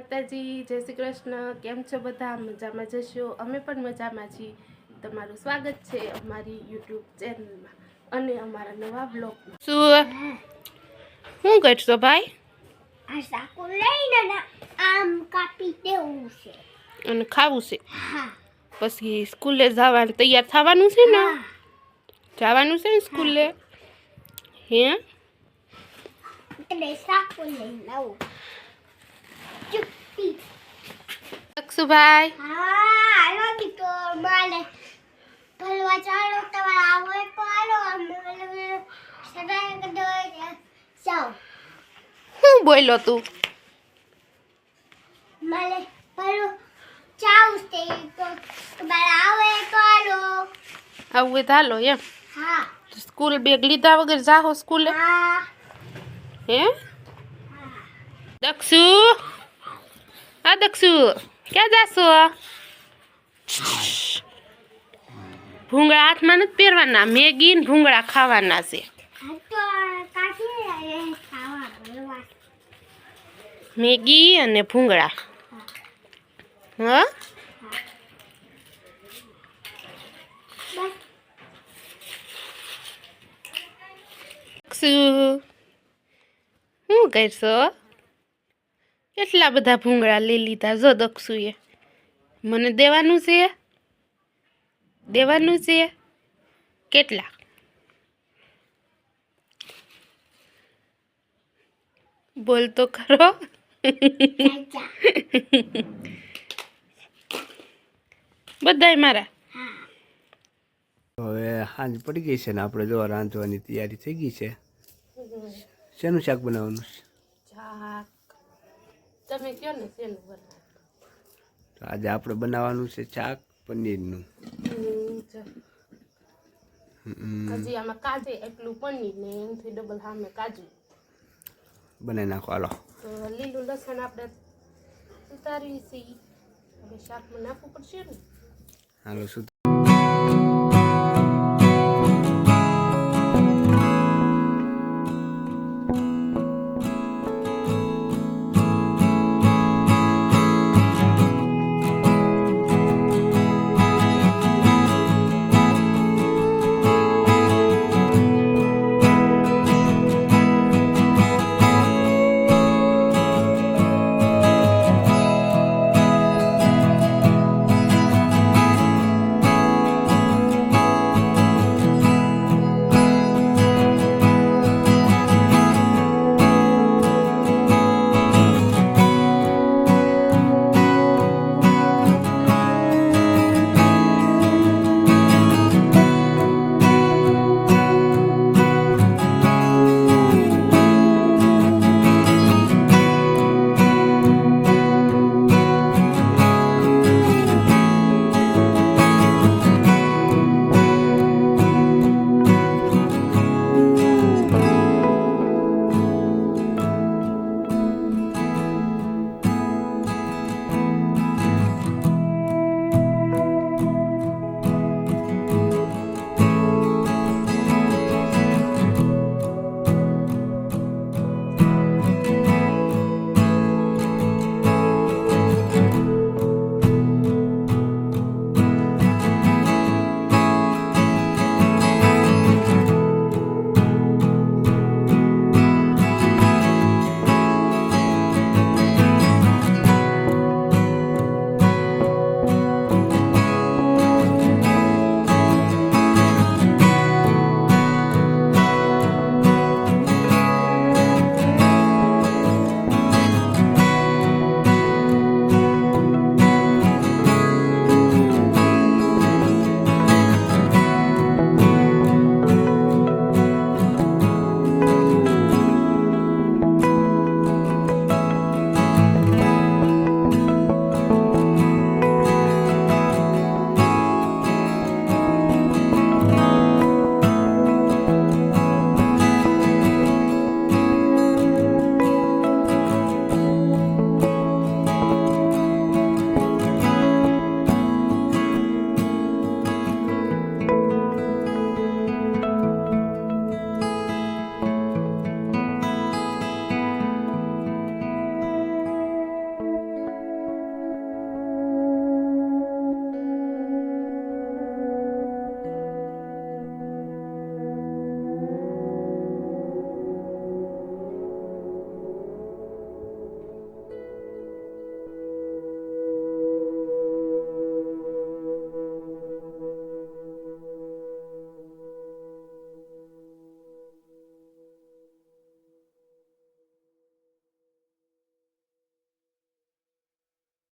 માતાજી, જય શ્રી કૃષ્ણ। કેમ છો બધા? મજામાં જશો? અમે પણ મજામાં છીએ। તમારું સ્વાગત છે અમારી યુટ્યુબ ચેનલમાં અને અમારા નવા બ્લોગમાં। શું કરશો ભાઈ? આ સાકુ લઈને આમ કાપી દેવું છે અને ખાવું છે। હા, પછી સ્કૂલે જવાનું તૈયાર થવાનું છે ને? જવાનું છે ને સ્કૂલે? હે? એટલે સાકુ લઈને આવું ચુપટી। અક્ષુભાઈ, હા હાલો દીકો માલે ભલવા ચાલો તમારે આવો તો હાલો અમે સદાય કદો જાવ। શું બોલ્યો તું? માલે ભલો ચાવ છે તો તમારે આવો તો હાલો। આવું હોય તો હાલો એમ? હા સ્કૂલ બેગ લીધા વગર જાહો સ્કૂલે? હા હે? દક્ષુ, હા દક્ષુ, ક્યાં જાશો? ભૂંગળા હાથમાં નથી પહેરવાના, મેગી ને ભૂંગળા ખાવાના છે। તો કાઢી ખાવા ભલવા મેગી અને ભૂંગળા। હા? બસ દક્ષુ, શું કરશો? કેટલા બધા ભૂંગળા લઈ લીધા જો દક્ષુએ। મને દેવાનું છે? દેવાનું છે? કેટલા? બોલ તો ખરો। ચાચા બધાય મારા? હા હવે સાંજ પડી ગઈ છે ને આપણે જો રાંધવાની તૈયારી થઈ ગઈ છે। શેનું શાક બનાવવાનું છે? શાક તમે કયો ને શેનું બનાવ? તો આજે આપણે બનાવવાનું છે શાક પનીરનું। હજી આમાં કાજે એટલું પનીર ને એનાથી ડબલ સામે કાજુ બનાવી નાખો હાલો। તો લીલું લસણ આપણે ઉતારવી છે, હવે શાકમાં નાખવું પડશે ને? હાલો શું